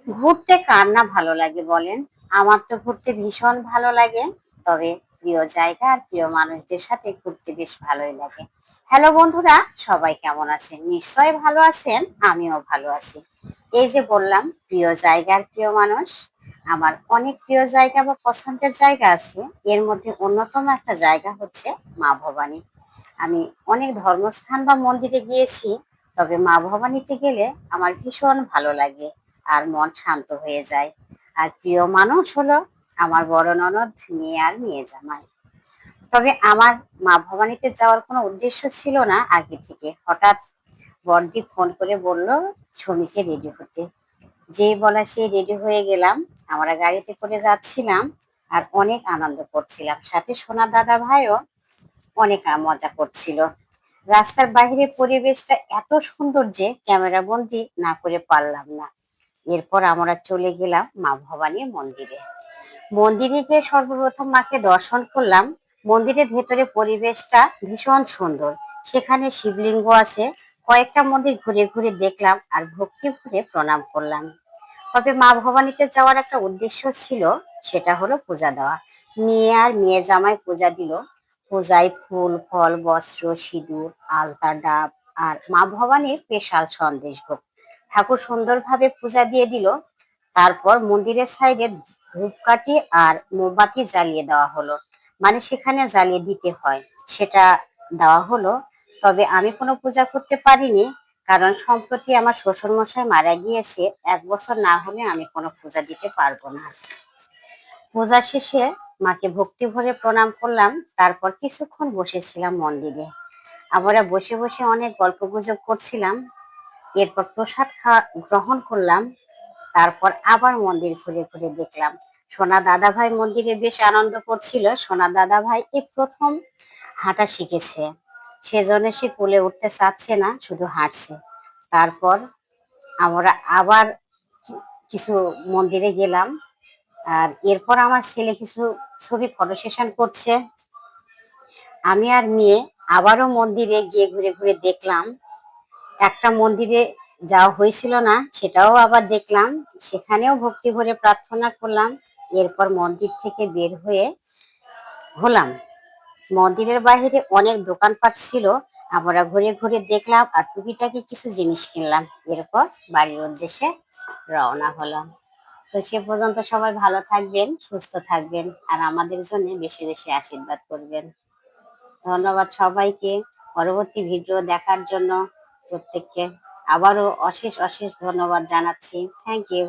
ঘুরতে কার না ভালো লাগে বলেন? আমার তো ঘুরতে ভীষণ ভালো লাগে। তবে প্রিয় জায়গা আর প্রিয় মানুষদের সাথে ঘুরতে বেশ ভালোই লাগে। হ্যালো বন্ধুরা, সবাই কেমন আছেন? নিশ্চয়ই ভালো আছেন, আমিও ভালো আছি। এই যে বললাম প্রিয় জায়গা আর প্রিয় মানুষ, আমার অনেক প্রিয় জায়গা বা পছন্দের জায়গা আছে। এর মধ্যে অন্যতম একটা জায়গা হচ্ছে মা ভবানী। আমি অনেক ধর্মস্থান বা মন্দিরে গিয়েছি, তবে মা ভবানীতে গেলে আমার ভীষণ ভালো লাগে আর মন শান্ত হয়ে যায়। আর প্রিয় মানুষ হলো আমার বড় ননদ, মেয়ে আর মেয়ে জামাই। তবে আমার মা ভবানীতে যাওয়ার কোনো উদ্দেশ্য ছিল না আগে থেকে। হঠাৎ বড়দি ফোন করে বলল ছমিকে রেডি হতে। যেই বলা সেই রেডি হয়ে গেলাম। আমরা গাড়িতে করে যাচ্ছিলাম আর অনেক আনন্দ করছিলাম। সাথে সোনা দাদা ভাইও অনেক মজা করছিল। রাস্তার বাইরের পরিবেশটা এত সুন্দর যে ক্যামেরা বন্দি না করে পারলাম না। এরপর আমরা চলে গেলাম মা ভবানী মন্দিরে। মন্দিরে গিয়ে সর্বপ্রথম মাকে দর্শন করলাম। মন্দিরের ভেতরে পরিবেশটা ভীষণ সুন্দর। সেখানে শিবলিঙ্গ আছে। কয়েকটা মন্দির ঘুরে ঘুরে দেখলাম আর ভক্তি ভরে প্রণাম করলাম। তবে মা ভবানীতে যাওয়ার একটা উদ্দেশ্য ছিল, সেটা হলো পূজা দেওয়া। মেয়ে আর মেয়ে জামাই পূজা দিল। পূজায় ফুল ফল বস্ত্র সিঁদুর আলতা ডাব আর মা ভবানীর স্পেশাল সন্দেশ ভোগ। ঠাকুর সুন্দরভাবে পূজা দিয়ে দিল। তারপর মন্দিরের সাইডে ধূপকাঠি আর মোমবাতি জ্বালিয়ে দেওয়া হলো। মানে সেখানে জ্বালিয়ে দিতে হয়, সেটা দেওয়া হলো। তবে আমি কোনো পূজা করতে পারিনি, কারণ সম্প্রতি আমার শ্বশুর মশাই মারা গিয়েছে। 1 বছর না হলে আমি কোনো পূজা দিতে পারবো না। পূজা শেষে মাকে ভক্তি ভরে প্রণাম করলাম। তারপর কিছুক্ষণ বসেছিলাম মন্দিরে। আমরা বসে বসে অনেক গল্প গুজব করছিলাম। এরপর প্রসাদ গ্রহণ করলাম। তারপর আবার মন্দির ঘুরে ঘুরে দেখলাম। সোনা দাদা ভাই মন্দিরে বেশ আনন্দ করছিল। সোনা দাদা ভাই এই প্রথম হাঁটা শিখেছে, সেজন্য সে কোলে উঠতে চাচ্ছে না, শুধু হাঁটছে। তারপর আমরা আবার কিছু মন্দিরে গেলাম। আর এরপর আমার ছেলে কিছু ছবি ফটো সেশন করছে। আমি আর মেয়ে আবারও মন্দিরে গিয়ে ঘুরে ঘুরে দেখলাম। একটা মন্দিরে যাওয়া হয়েছিল না, সেটাও আবার দেখলাম। সেখানেও ভক্তি ভরে প্রার্থনা করলাম। এরপর মন্দির থেকে বের হয়ে হলাম। মন্দিরের বাইরে অনেক দোকানপাট ছিল। আমরা ঘুরে ঘুরে দেখলাম আর টুকিটাকি কিছু জিনিস কিনলাম। এরপর বাড়ির উদ্দেশ্যে রওনা হলাম। তো সে পর্যন্ত সবাই ভালো থাকবেন, সুস্থ থাকবেন আর আমাদের জন্য বেশি বেশি আশীর্বাদ করবেন। ধন্যবাদ সবাইকে পরবর্তী ভিডিও দেখার জন্য। প্রত্যেককে আবারও অশেষ অশেষ ধন্যবাদ জানাচ্ছি। Thank you.